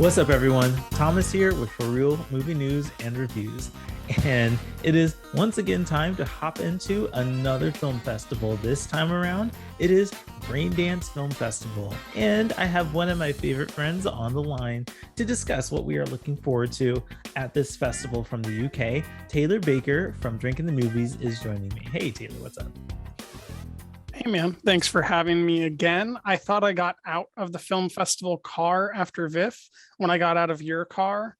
What's up, everyone? Thomas here with ForReel movie news and reviews. And it is once again time to hop into another film festival. This time around, it is Raindance Film Festival. And I have one of my favorite friends on the line to discuss what we are looking forward to at this festival from the UK. Taylor Baker from Drinking the Movies is joining me. Hey, Taylor, what's up? Hey man, thanks for having me again. I thought I got out of the film festival car after VIF when I got out of your car.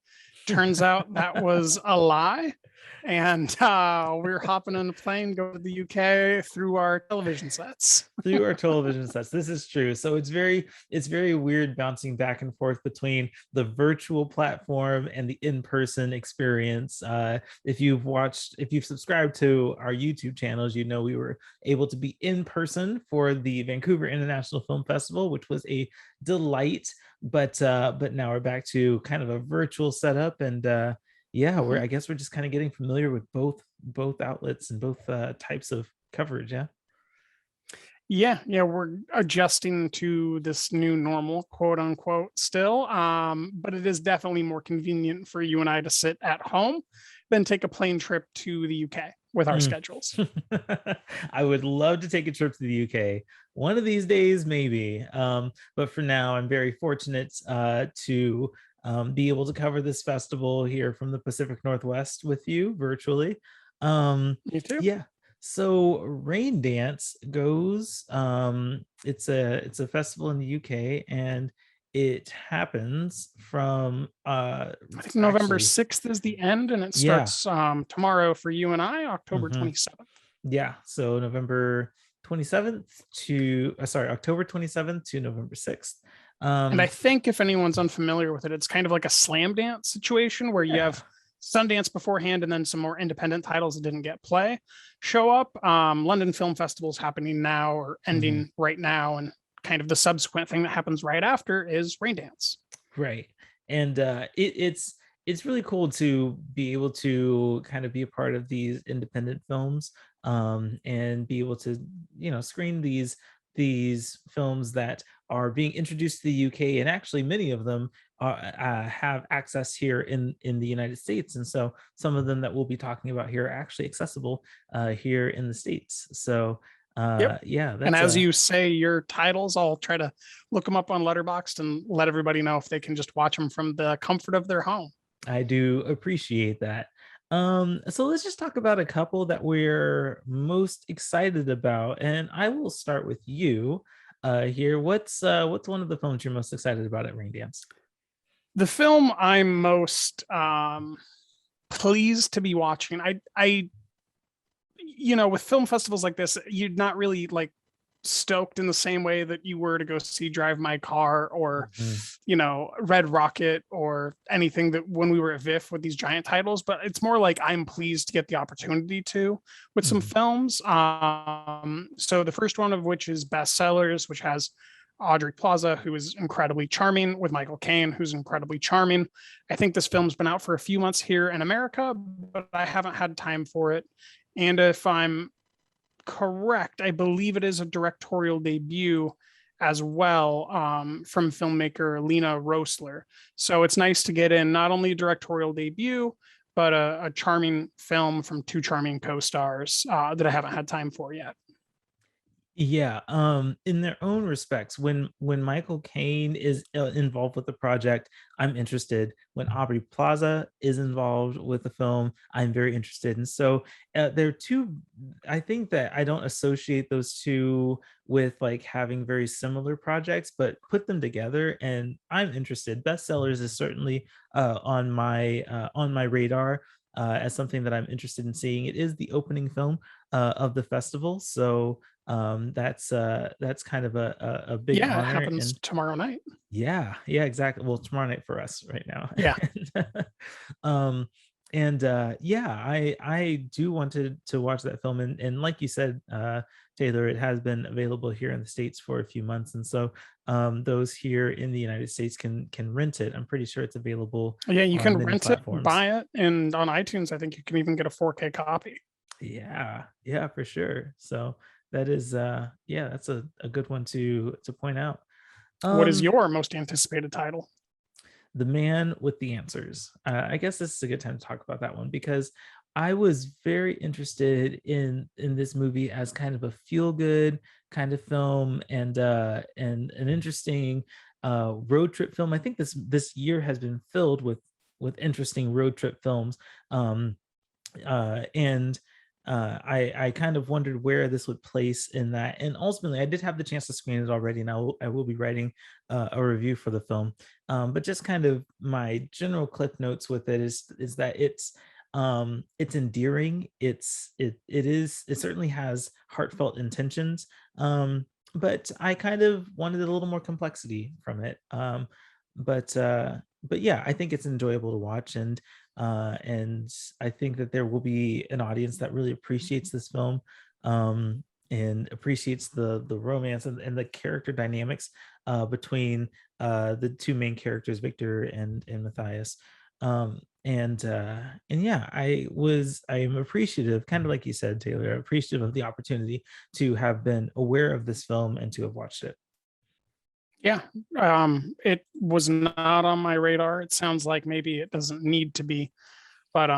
Turns out that was a lie. And we're hopping on a plane, going to the UK through our television sets. Through our television sets. This is true. So it's very weird bouncing back and forth between the virtual platform and the in-person experience. If you've subscribed to our YouTube channels, you know we were able to be in person for the Vancouver International Film Festival, which was a delight. But now we're back to kind of a virtual setup, and I guess we're just kind of getting familiar with both outlets and both types of coverage. Yeah, we're adjusting to this new normal, quote unquote, still. But it is definitely more convenient for you and I to sit at home than take a plane trip to the UK with our schedules. I would love to take a trip to the UK one of these days, maybe. But for now, I'm very fortunate to be able to cover this festival here from the Pacific Northwest with you virtually. Me too. Yeah. So Raindance goes. It's a festival in the UK, and it happens from I think November 6th is the end, and it starts tomorrow for you and I, October 27th. Yeah, so October 27th to November 6th. And I think if anyone's unfamiliar with it, it's kind of like a slam dance situation where you have Sundance beforehand and then some more independent titles that didn't get play show up. London Film Festival is happening now or ending right now, and kind of the subsequent thing that happens right after is Raindance. Right. And it's really cool to be able to kind of be a part of these independent films, and be able to screen these films that are being introduced to the UK, and actually many of them have access here in the United States, and so some of them that we'll be talking about here are actually accessible here in the States. So and as you say your titles, I'll try to look them up on Letterboxd and let everybody know if they can just watch them from the comfort of their home. I do appreciate that. So let's just talk about a couple that we're most excited about, and I will start with you here. What's one of the films you're most excited about at Raindance? The film I'm most pleased to be watching, I with film festivals like this, you're not really like stoked in the same way that you were to go see Drive My Car or Red Rocket or anything that when we were at VIF with these giant titles, but it's more like I'm pleased to get the opportunity to with some films. So the first one of which is Bestsellers, which has Audrey Plaza, who is incredibly charming, with Michael Caine, who's incredibly charming. I think this film's been out for a few months here in America, but I haven't had time for it. And if I'm correct, I believe it is a directorial debut as well, from filmmaker Lena Rosler. So it's nice to get in not only a directorial debut, but a charming film from two charming co-stars that I haven't had time for yet. Yeah, in their own respects, when Michael Caine is involved with the project, I'm interested. When Aubrey Plaza is involved with the film, I'm very interested. And so they're two. I think that I don't associate those two with like having very similar projects, but put them together, and I'm interested. Bestsellers is certainly on my radar. As something that I'm interested in seeing. It is the opening film of the festival, so that's kind of a big honor. It happens tomorrow night. Yeah, exactly. Well, tomorrow night for us right now. I do want to watch that film, and like you said, Taylor, it has been available here in the States for a few months, and so those here in the United States can rent it. I'm pretty sure it's available. Yeah, you can rent it, buy it, and on iTunes I think you can even get a 4K copy. Yeah, for sure. So that is that's a good one to point out. What is your most anticipated title? The Man with the Answers. I guess this is a good time to talk about that one because I was very interested in this movie as kind of a feel good kind of film and an interesting road trip film. I think this year has been filled with interesting road trip films. Um, and I kind of wondered where this would place in that. And ultimately, I did have the chance to screen it already, and I will be writing a review for the film. But just kind of my general clip notes with it is that it's endearing. It certainly has heartfelt intentions. But I kind of wanted a little more complexity from it. But yeah, I think it's enjoyable to watch, and I think that there will be an audience that really appreciates this film, and appreciates the romance and the character dynamics between the two main characters, Victor and Matthias. And yeah, I am appreciative, kind of like you said, Taylor, appreciative of the opportunity to have been aware of this film and to have watched it. Yeah, it was not on my radar. It sounds like maybe it doesn't need to be, but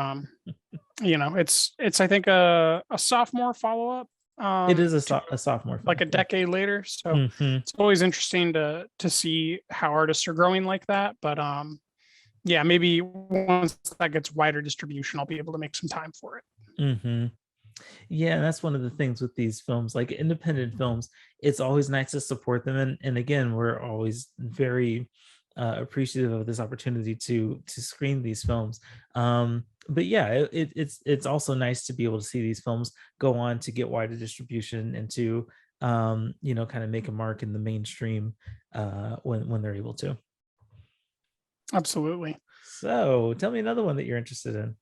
it's I think a sophomore follow up, It is to a sophomore like film. a decade later. So Hmm. it's always interesting to see how artists are growing like that. But yeah, maybe once that gets wider distribution, I'll be able to make some time for it. Hmm. Yeah, and that's one of the things with these films, like independent films. It's always nice to support them, and again, we're always very appreciative of this opportunity to screen these films. But yeah, it's also nice to be able to see these films go on to get wider distribution and to kind of make a mark in the mainstream when they're able to. Absolutely. So, tell me another one that you're interested in.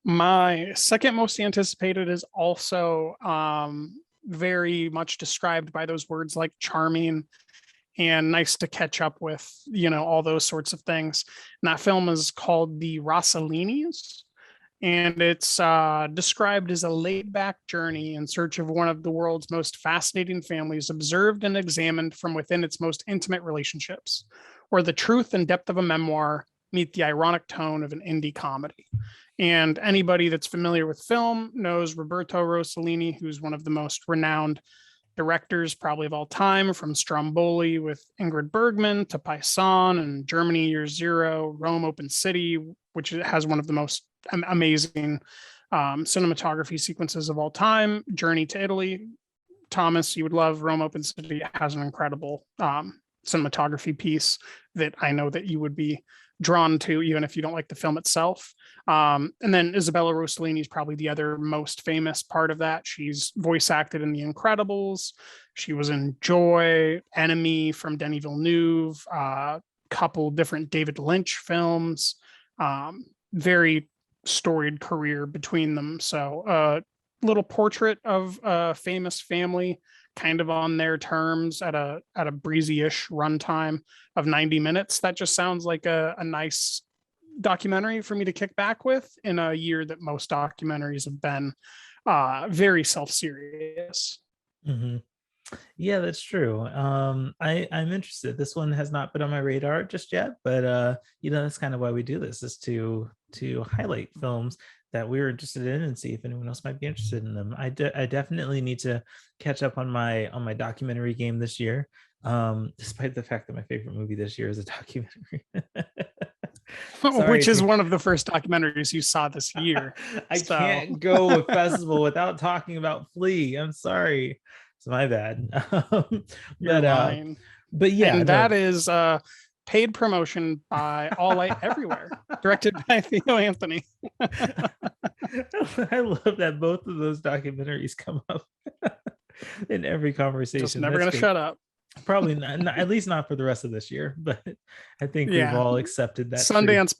My second most anticipated is also very much described by those words like charming and nice to catch up with, all those sorts of things. And that film is called The Rossellinis. And it's described as a laid back journey in search of one of the world's most fascinating families, observed and examined from within its most intimate relationships, where the truth and depth of a memoir meet the ironic tone of an indie comedy. And anybody that's familiar with film knows Roberto Rossellini, who's one of the most renowned directors probably of all time, from Stromboli with Ingrid Bergman to Paisan and Germany Year Zero, Rome Open City, which has one of the most amazing cinematography sequences of all time, Journey to Italy. Thomas, you would love Rome Open City. It has an incredible cinematography piece that I know that you would be drawn to, even if you don't like the film itself. And then Isabella Rosalini is probably the other most famous part of that. She's voice acted in The Incredibles. She was in Joy, Enemy from Denis Villeneuve, couple different David Lynch films. Very storied career between them. So little portrait of a famous family, kind of on their terms at a breezy-ish runtime of 90 minutes. That just sounds like a nice documentary for me to kick back with in a year that most documentaries have been very self-serious. Hmm. Yeah, that's true. I'm interested. This one has not been on my radar just yet, but that's kind of why we do this, is to highlight films that we're interested in and see if anyone else might be interested in them. I definitely need to catch up on my documentary game this year. Despite the fact that my favorite movie this year is a documentary. Sorry, Which is one of the first documentaries you saw this year. I So can't go a festival without talking about Flea. I'm sorry. It's my bad. you're but lying. but yeah, And that no. is paid promotion by All Light Everywhere, directed by Theo Anthony. I love that both of those documentaries come up in every Just conversation. never That's going to great. shut up. Probably not, at least not for the rest of this year, but I think we've Yeah. all accepted that truth. Sundance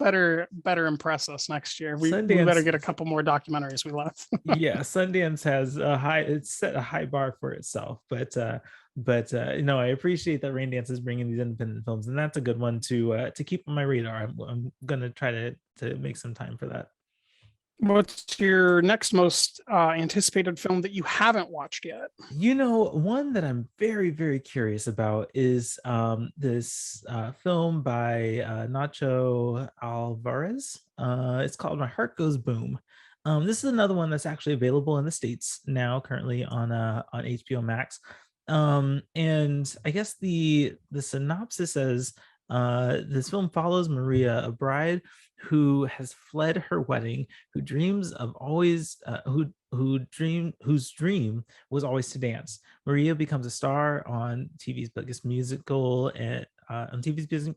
better impress us next year. We better Sundance, get a couple more documentaries we love. yeah, Sundance has it's set a high bar for itself, but no, I appreciate that Raindance is bringing these independent films, and that's a good one to keep on my radar. I'm gonna try to make some time for that. What's your next most anticipated film that you haven't watched yet? One that I'm very, very curious about is this film by Nacho Alvarez. It's called My Heart Goes Boom. This is another one that's actually available in the States now, currently on HBO Max. And I guess the synopsis says this film follows Maria, a bride who has fled her wedding, who dreams of always whose dream was always to dance. Maria becomes a star on TV's biggest musical and on TV's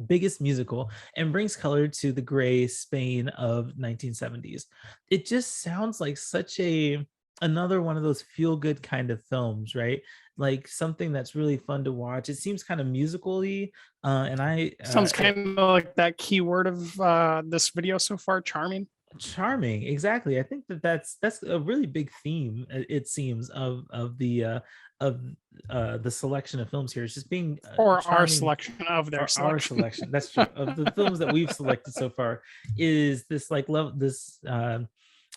biggest musical and brings color to the gray Spain of 1970s. It just sounds like such a another one of those feel good kind of films, right? Like something that's really fun to watch. It seems kind of musical-y, and Sounds kind of like that keyword of this video so far, charming. charming, exactly. I think that's a really big theme, it seems, of the selection of films here. It's just being Or our charming. selection of their Or our selection. selection, that's true, of the films that we've selected so far, is this like level this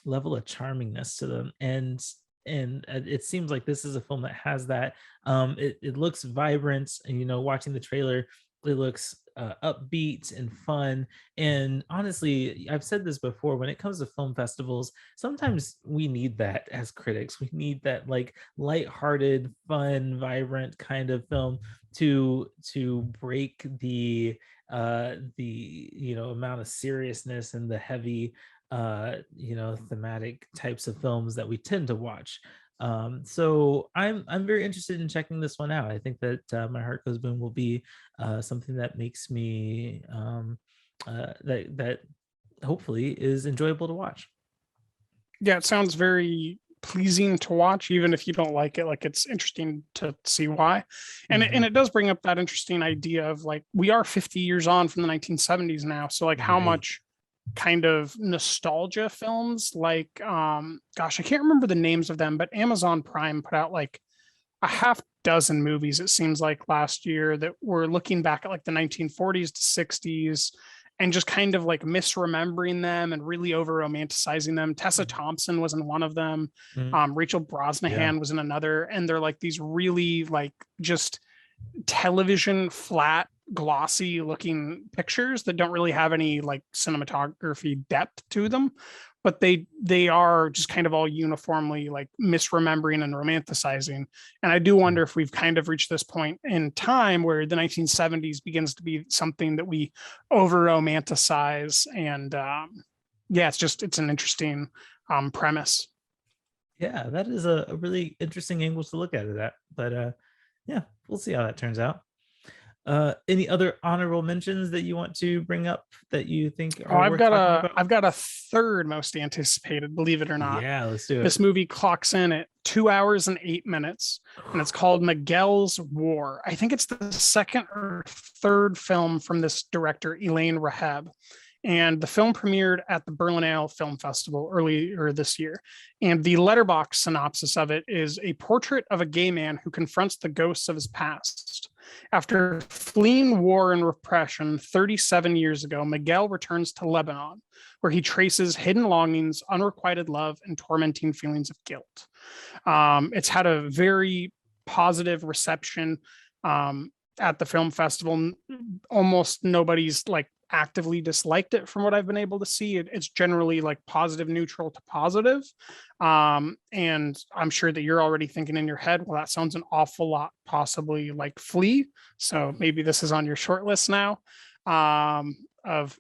level of charmingness to them. And it seems like this is a film that has that. It looks vibrant, and watching the trailer, it looks upbeat and fun. And honestly, I've said this before, when it comes to film festivals, sometimes we need that as critics. We need that like lighthearted, fun, vibrant kind of film to break the amount of seriousness and the heavy thematic types of films that we tend to watch. So I'm very interested in checking this one out. I think that My Heart Goes Boom will be something that makes me that hopefully is enjoyable to watch. Yeah, it sounds very pleasing to watch, even if you don't like it. Like it's interesting to see why. And Mhm. it does bring up that interesting idea of like we are 50 years on from the 1970s now. So like how Right. much kind of nostalgia films like gosh, I can't remember the names of them, but Amazon Prime put out like a half dozen movies, it seems like, last year that were looking back at like the 1940s to 60s and just kind of like misremembering them and really over romanticizing them. Tessa Thompson was in one of them. Mhm. Rachel Yeah. Brosnahan was in another. And they're like these really like just television flat glossy looking pictures that don't really have any like cinematography depth to them, but they are just kind of all uniformly like misremembering and romanticizing. And I do wonder if we've kind of reached this point in time where the 1970s begins to be something that we over romanticize. And yeah, it's an interesting premise. Yeah, that is a really interesting angle to look at it at. But yeah, we'll see how that turns out. Any other honorable mentions that you want to bring up that you think Oh, are worth talking about? I've got a third most anticipated, believe it or not. Yeah, let's do it. This movie clocks in at 2 hours and 8 minutes, and it's called Miguel's War. I think it's the second or third film from this director, Elaine Rahab. And the film premiered at the Berlinale Film Festival earlier this year. And the letterbox synopsis of it is a portrait of a gay man who confronts the ghosts of his past. After fleeing war and repression 37 years ago, Miguel returns to Lebanon, where he traces hidden longings, unrequited love, and tormenting feelings of guilt. It's had a very positive reception at the film festival. Almost nobody's like actively disliked it from what I've been able to see. It's generally like positive, neutral to positive. And I'm sure that you're already thinking in your head, well, that sounds an awful lot possibly like Flea. So maybe this is on your short list now of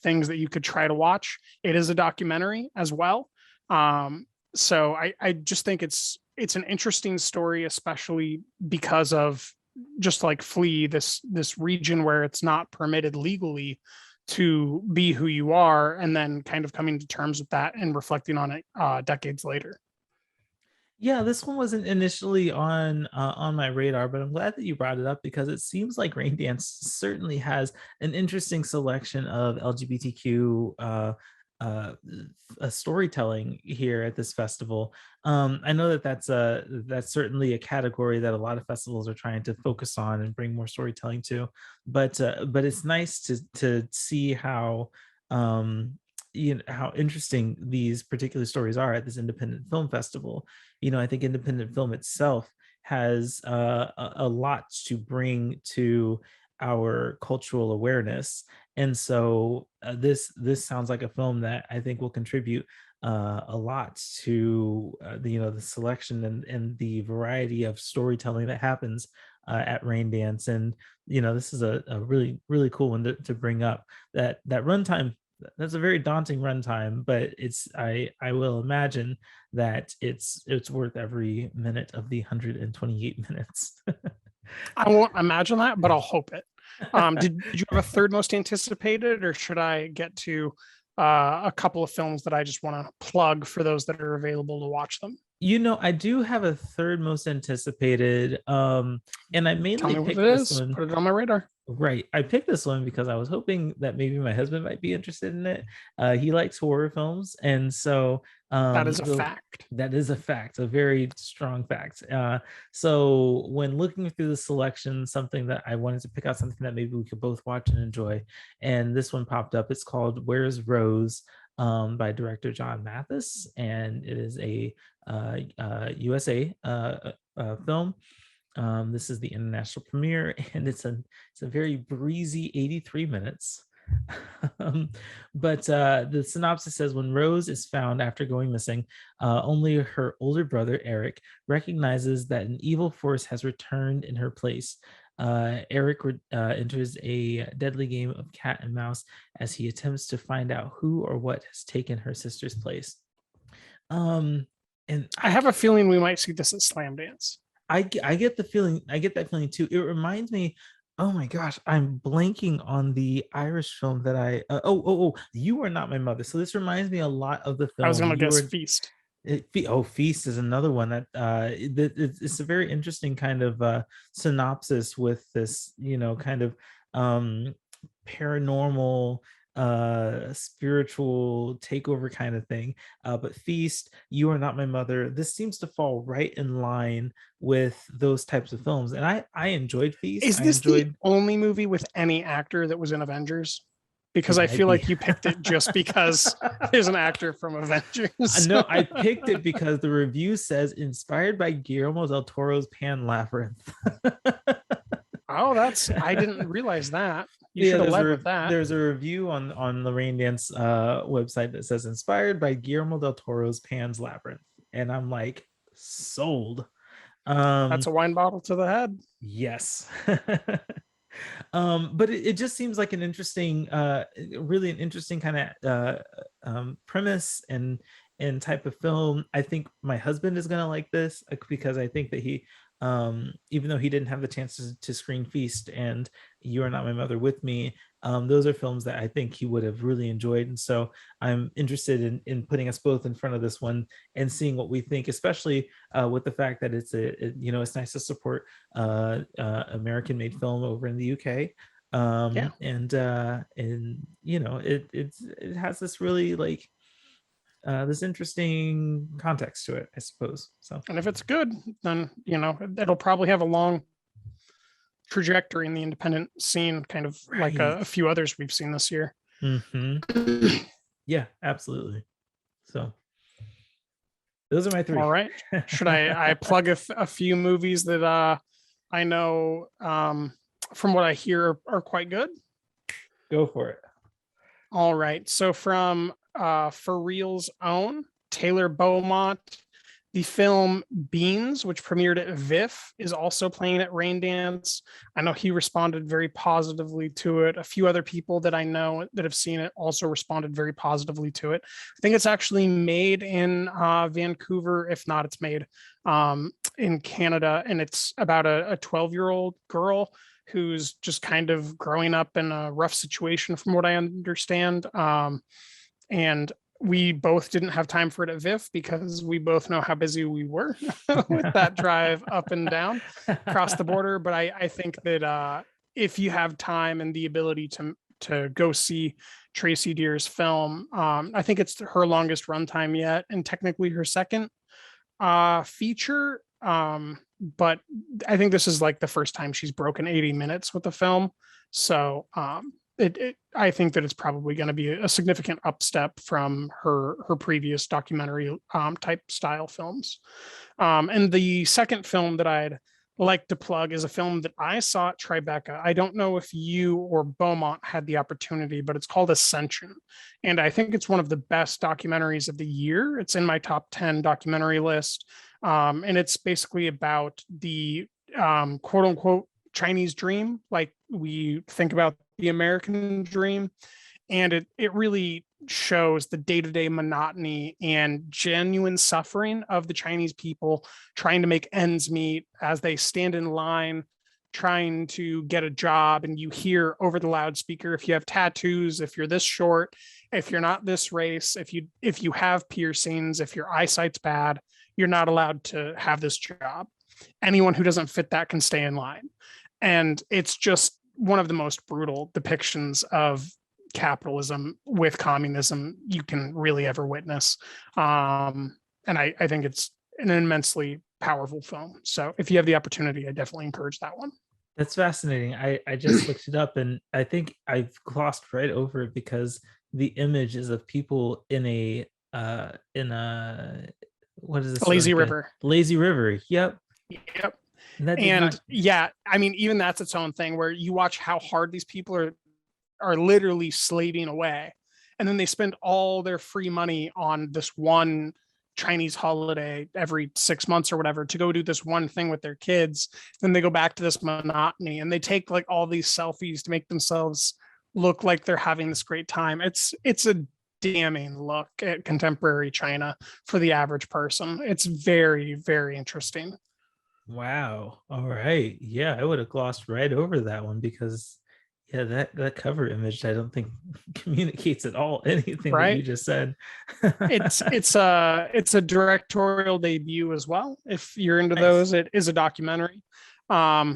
things that you could try to watch. It is a documentary as well. So I just think it's an interesting story, especially because of just like Flea, this region where it's not permitted legally to be who you are, and then kind of coming to terms with that and reflecting on it decades later. Yeah, this one wasn't initially on my radar, but I'm glad that you brought it up because it seems like Raindance certainly has an interesting selection of LGBTQ storytelling here at this festival. I know that that's certainly a category that a lot of festivals are trying to focus on and bring more storytelling to. But it's nice to see how um, how interesting these particular stories are at this independent film festival. I think independent film itself has a lot to bring to our cultural awareness, and so this sounds like a film that I think will contribute a lot to the selection and the variety of storytelling that happens at Raindance. And this is a really really cool one to bring up. That runtime, that's a very daunting runtime, but I will imagine that it's worth every minute of the 128 minutes. I won't imagine that, but I'll hope it. Did you have a third most anticipated, or should I get to a couple of films that I just want to plug for those that are available to watch them? I do have a third most anticipated, and I Tell mainly me what it picked this is. one. Put it on my radar. Right. I picked this one because I was hoping that maybe my husband might be interested in it. He likes horror films. And so That is a fact. that is a fact, a very strong fact. So when looking through the selection, something that I wanted to pick out something that maybe we could both watch and enjoy. And this one popped up. It's called Where's Rose, by director John Mathis. And it is a USA film. This is the international premiere, and it's a very breezy 83 minutes. But the synopsis says, when Rose is found after going missing, only her older brother Eric recognizes that an evil force has returned in her place. Eric enters a deadly game of cat and mouse as he attempts to find out who or what has taken her sister's place. And I have a feeling we might see this at Slam Dance. I get the feeling, I get that feeling too. It reminds me, oh my gosh, I'm blanking on the Irish film that You Are Not My Mother. So this reminds me a lot of the I was film going to You guess Are. Feast. Feast is another one that it's a very interesting kind of synopsis with this, kind of um paranormal spiritual takeover kind of thing. But Feast, You Are Not My Mother, this seems to fall right in line with those types of films. And I enjoyed Feast. Is I this the enjoyed only movie with any actor that was in Avengers? Because It I might feel be. like you picked it just because there's an actor from Avengers. No, I picked it because the review says inspired by Guillermo del Toro's Pan Labyrinth. Oh, I didn't realize that. You Yeah, should have led with that. there's a review on the Raindance website that says inspired by Guillermo del Toro's Pan's Labyrinth, and I'm like, sold. That's Um, a wine bottle to the head. yes. But it just seems like an interesting, really an interesting kind of premise and type of film. I think my husband is gonna like this because I think that he, even though he didn't have the chance to screen Feast and You Are Not My Mother with me, those are films that I think he would have really enjoyed. And so I'm interested in putting us both in front of this one and seeing what we think, especially with the fact that it's nice to support American-made film over in the UK. Yeah. And it has this really like this interesting context to it, I suppose. So, And if it's good, then, it'll probably have a long trajectory in the independent scene, kind of like right. a few others we've seen this year. Hmm. Yeah, absolutely. So those are my three. All right. Should I plug a few movies that I know from what I hear are quite good? Go for it. All right. So from ForReel's own Taylor Beaumont, the film Beans, which premiered at VIFF, is also playing at Raindance. I know he responded very positively to it. A few other people that I know that have seen it also responded very positively to it. I think it's actually made in Vancouver. If not, it's made in Canada. And it's about a 12-year-old girl who's just kind of growing up in a rough situation, from what I understand. And we both didn't have time for it at VIFF because we both know how busy we were with that drive up and down across the border. But I think that if you have time and the ability to go see Tracy Deer's film, I think it's her longest runtime yet, and technically her second feature. But I think this is like the first time she's broken 80 minutes with the film. So I think that it's probably going to be a significant upstep from her previous documentary type style films. And the second film that I'd like to plug is a film that I saw at Tribeca. I don't know if you or Beaumont had the opportunity, but it's called Ascension. And I think it's one of the best documentaries of the year. It's in my top 10 documentary list. And it's basically about the quote unquote Chinese dream, like we think about the American dream. And it really shows the day-to-day monotony and genuine suffering of the Chinese people trying to make ends meet as they stand in line trying to get a job. And you hear over the loudspeaker, if you have tattoos, if you're this short, if you're not this race, if you have piercings, if your eyesight's bad, you're not allowed to have this job. Anyone who doesn't fit that can stay in line. And it's just one of the most brutal depictions of capitalism with communism you can really ever witness. And I think it's an immensely powerful film. So if you have the opportunity, I definitely encourage that one. That's fascinating. I just looked it up, and I think I've glossed right over it because the image is of people in a what is this Lazy like a River. lazy river. Yep. Yep. And that did not. And yeah, I mean, even that's its own thing where you watch how hard these people are literally slaving away. And then they spend all their free money on this one Chinese holiday every 6 months or whatever to go do this one thing with their kids. Then they go back to this monotony and they take like all these selfies to make themselves look like they're having this great time. It's a damning look at contemporary China for the average person. It's very, very interesting. Wow. All right. Yeah, I would have glossed right over that one because yeah, that cover image I don't think communicates at all anything that you Right? just said. It's a directorial debut as well. If you're into Nice. those, it is a documentary,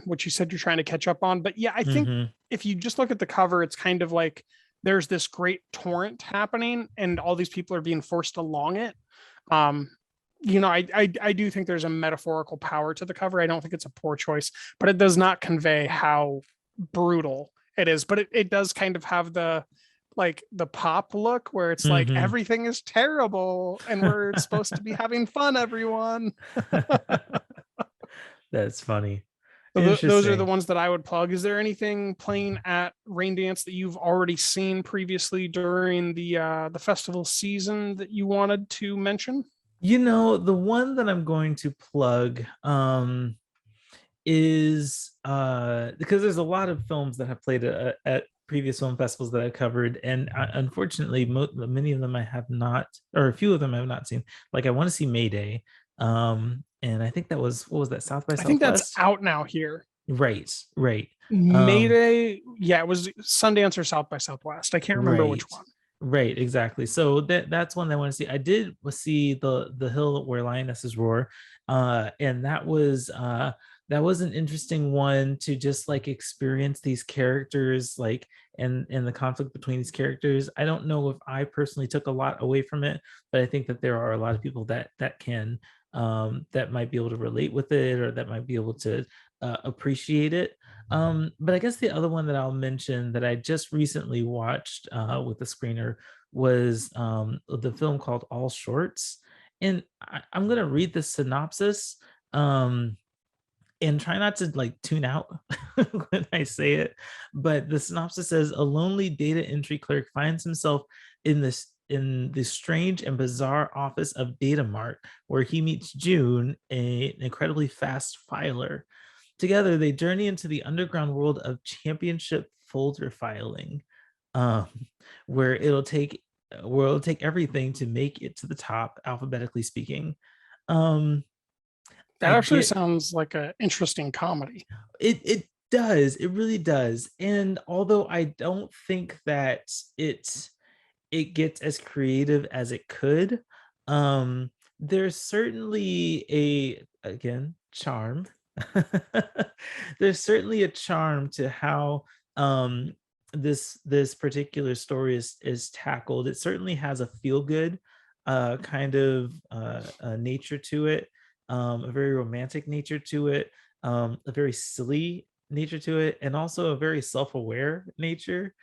which you said you're trying to catch up on. But yeah, I think Hmm. if you just look at the cover, it's kind of like there's this great torrent happening, and all these people are being forced along it. Um, I do think there's a metaphorical power to the cover. I don't think it's a poor choice, but it does not convey how brutal it is. But it does kind of have the like the pop look where it's like Hmm. everything is terrible and we're supposed to be having fun, everyone. That's funny. So those are the Interesting. ones that I would plug. Is there anything playing at Raindance that you've already seen previously during the festival season that you wanted to mention? The one that I'm going to plug is because there's a lot of films that have played at previous film festivals that I've covered, and unfortunately, many of them I have not, or a few of them I have not seen. Like I want to see Mayday, and I think that was what was that South by I think that's Southwest? out now here. Right, right, um, Mayday, yeah, it was Sundance or South by Southwest. I can't remember which right, one. right, exactly. So that's one that I want to see. I did see the hill where lionesses roar, and that was an interesting one to just like experience these characters like and the conflict between these characters. I don't know if I personally took a lot away from it, but I think that there are a lot of people that can that might be able to relate with it or that might be able to appreciate it. But I guess the other one that I'll mention that I just recently watched with the screener was the film called All Shorts. And I'm going to read the synopsis um, and try not to like tune out when I say it. But the synopsis says a lonely data entry clerk finds himself in the strange and bizarre office of Datamart, where he meets June, an incredibly fast filer. Together, they journey into the underground world of championship folder filing, um, where it'll take everything to make it to the top, alphabetically speaking. Um, That I actually get sounds like an interesting comedy. it does, it really does. And although I don't think that it gets as creative as it could, there's certainly a again charm. There's certainly a charm to how this particular story is tackled. It certainly has a feel good kind of nature to it, a very romantic nature to it, a very silly nature to it, and also a very self-aware nature.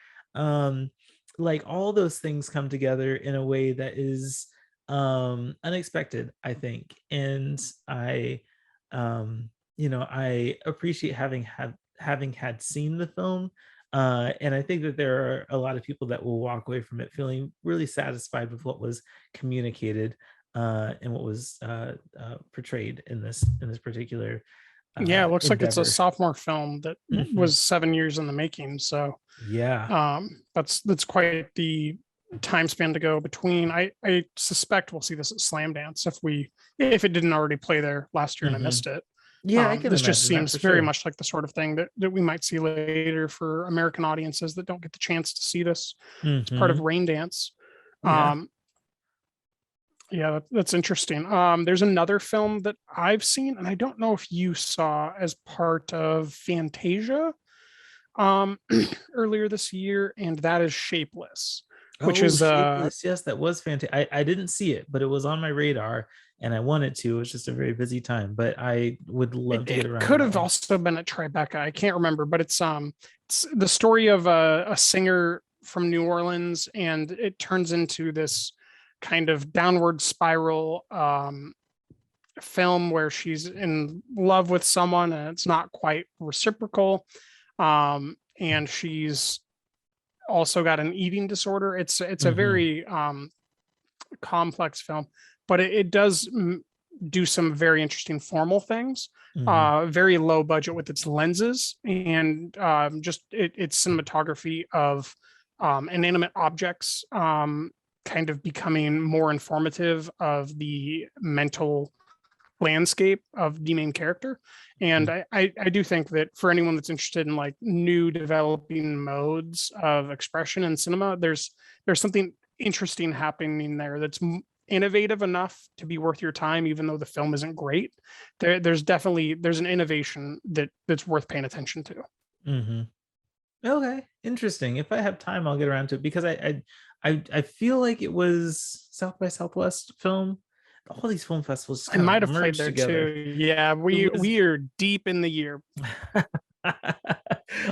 like all those things come together in a way that is unexpected, I think. And I I appreciate having had seen the film. And I think that there are a lot of people that will walk away from it feeling really satisfied with what was communicated, and what was portrayed in this particular Yeah, it looks like it's a endeavor. sophomore film that Mhm. was 7 years in the making. So Yeah. that's quite the time span to go between. I suspect we'll see this at Slam Dance if it didn't already play there last year and I Mhm. missed it. Yeah, I can This just imagine that seems for very sure. much like the sort of thing that we might see later for American audiences that don't get the chance to see this. It's part of Mhm. Raindance. Yeah. Um, yeah, that's interesting. There's another film that I've seen, and I don't know if you saw as part of Fantasia um, earlier this year, and that is Shapeless, which Oh, is Shapeless. Yes, that was fantastic. I didn't see it, but it was on my radar and I wanted to. It was just a very busy time, but I would it, love to get it around to could that have one. also been at Tribeca. I can't remember, but it's the story of a singer from New Orleans, and it turns into this kind of downward spiral film where she's in love with someone and it's not quite reciprocal. And she's also got an eating disorder. It's a Mhm. very complex film, but it does do some very interesting formal things. Mhm. Very low budget with its lenses and just its cinematography of inanimate objects kind of becoming more informative of the mental landscape of the main character. And Mhm. I do think that for anyone that's interested in like new developing modes of expression in cinema, there's something interesting happening there that's innovative enough to be worth your time, even though the film isn't great. There's an innovation that's worth paying attention to. Mhm. Okay, interesting. If I have time, I'll get around to it because I feel like it was South by Southwest film. All these film festivals just I kind of might have played merged there together. too. Yeah, It was we are deep in the year.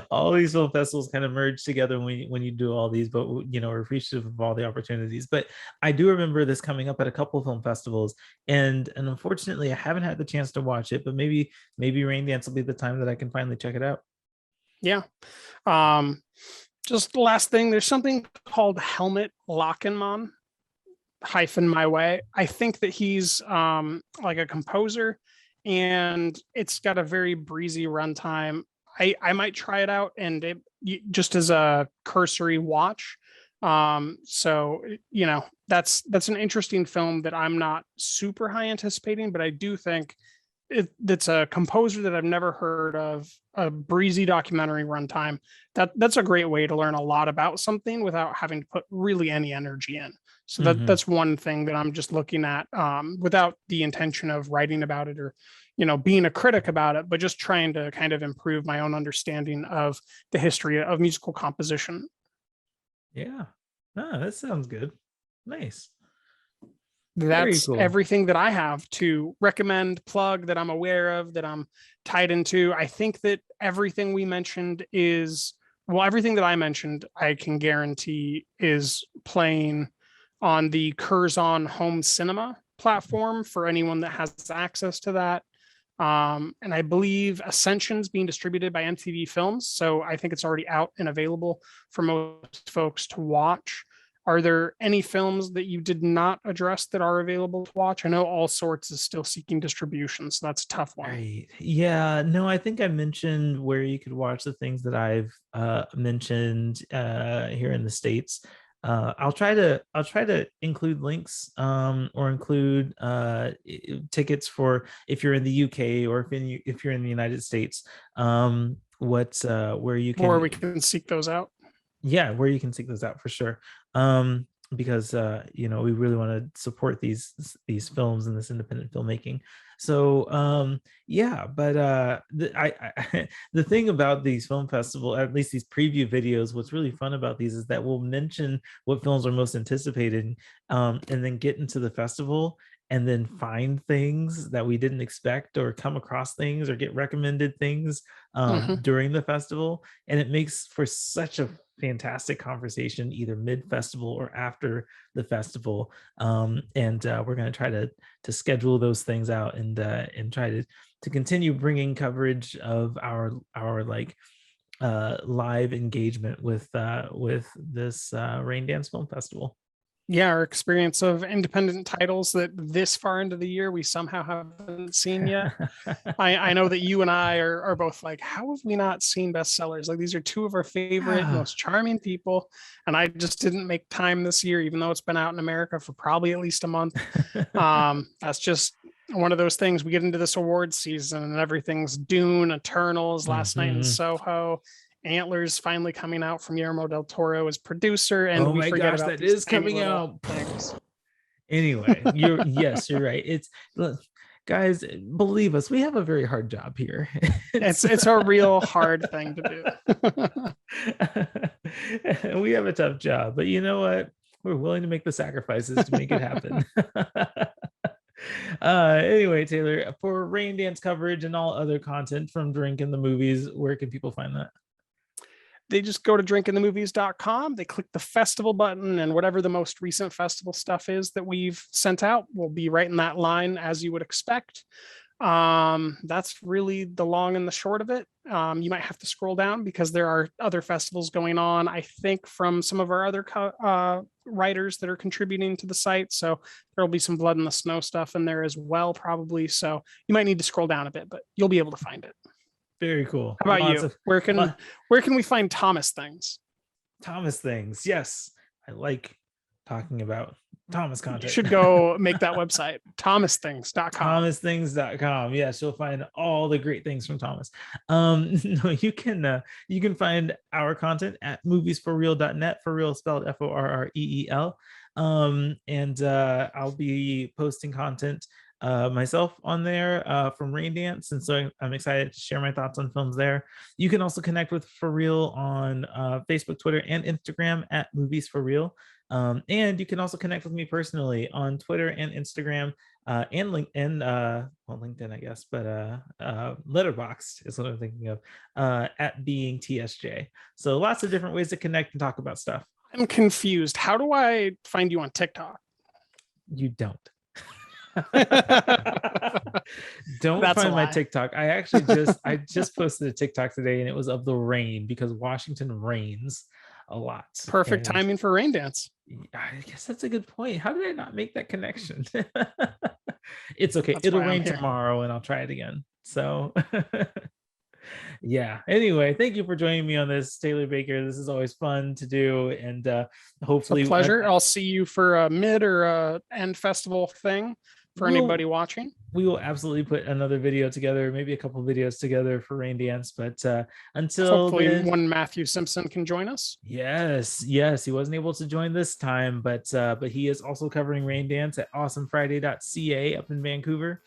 all these film festivals kind of merge together when you do all these, but we're appreciative of all the opportunities. But I do remember this coming up at a couple of film festivals, and unfortunately I haven't had the chance to watch it, but maybe Rain Dance will be the time that I can finally check it out. Yeah. Um, just the last thing, there's something called Helmet Lockenman hyphen my way. I think that he's like a composer and it's got a very breezy runtime. I might try it out and just as a cursory watch. So that's an interesting film that I'm not super high anticipating, but I do think it's a composer that I've never heard of, a breezy documentary runtime. That's a great way to learn a lot about something without having to put really any energy in. So Hmm. that's one thing that I'm just looking at without the intention of writing about it or being a critic about it, but just trying to kind of improve my own understanding of the history of musical composition. Yeah. Ah, that sounds good. Nice. Very That's cool. everything that I have to recommend, plug that I'm aware of, that I'm tied into. I think that everything we mentioned is, well, everything that I mentioned, I can guarantee is playing on the Curzon home cinema platform for anyone that has access to that. And I believe Ascension's being distributed by MTV Films. So I think it's already out and available for most folks to watch. Are there any films that you did not address that are available to watch? I know All Sorts is still seeking distribution, so that's a tough one. Right. Yeah. No, I think I mentioned where you could watch the things that I've mentioned here in the States. I'll try to include links or include tickets for if you're in the UK or if you're in the United States. What where you Where we can, can seek those out. yeah, where you can seek those out for sure. Because we really want to support these films and this independent filmmaking. So yeah, but the thing about these film festival, at least these preview videos, what's really fun about these is that we'll mention what films are most anticipated, and then get into the festival and then find things that we didn't expect or come across things or get recommended things Mhm. during the festival, and it makes for such a fantastic conversation either mid-festival or after the festival. And we're going to try to schedule those things out and try to continue bringing coverage of our like live engagement with this Raindance Film Festival. Yeah, our experience of independent titles that this far into the year we somehow haven't seen yet. I know that you and I are both like, how have we not seen bestsellers? Like, these are two of our favorite, most charming people. And I just didn't make time this year, even though it's been out in America for probably at least a month. That's just one of those things. We get into this awards season and everything's Dune, Eternals, Last Night in Soho. Antlers finally coming out from Guillermo del Toro as producer, and oh we my forget gosh, about that these is tiny coming little out. things. Anyway, yes, you're right. It's look, guys, believe us, we have a very hard job here. It's a real hard thing to do. We have a tough job, but you know what? We're willing to make the sacrifices to make it happen. Anyway, Taylor, for Raindance coverage and all other content from Drink in the Movies, where can people find that? They just go to drinkinthemovies.com. They click the festival button, and whatever the most recent festival stuff is that we've sent out will be right in that line, as you would expect. That's really the long and the short of it. You might have to scroll down because there are other festivals going on, I think, from some of our other writers that are contributing to the site. So there'll be some Blood in the Snow stuff in there as well, probably. So you might need to scroll down a bit, but you'll be able to find it. Very cool. How about you? Where can we find Thomas things? Thomas things. Yes. I like talking about Thomas content. You should go make that website, thomasthings.com. Thomasthings.com. Yes, you'll find all the great things from Thomas. No, you can find our content at moviesforreel.net, for real spelled FORREEL. And I'll be posting content myself on there from Raindance, and so I'm excited to share my thoughts on films there. You can also connect with ForReel on Facebook, Twitter, and Instagram at Movies for Real. And you can also connect with me personally on Twitter and Instagram and LinkedIn, I guess, but Letterboxd is what I'm thinking of, at Being TSJ. So lots of different ways to connect and talk about stuff. I'm confused. How do I find you on TikTok? You don't. Don't find my TikTok. I just posted a TikTok today, and it was of the rain because Washington rains a lot. Perfect timing for Raindance. I guess that's a good point. How did I not make that connection? It's okay. It'll rain tomorrow, and I'll try it again. So yeah. Anyway, thank you for joining me on this, Taylor Baker. This is always fun to do, and hopefully it's a pleasure. I'll see you for a mid or end festival thing for anybody watching. We will absolutely put another video together, maybe a couple of videos together for Raindance, but until hopefully then, one Matthew Simpson can join us. Yes, he wasn't able to join this time, but he is also covering Raindance at awesomefriday.ca up in Vancouver.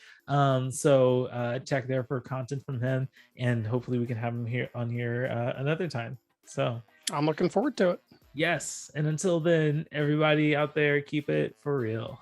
So check there for content from him, and hopefully we can have him on here another time. So I'm looking forward to it. Yes, and until then, everybody out there, keep it for real.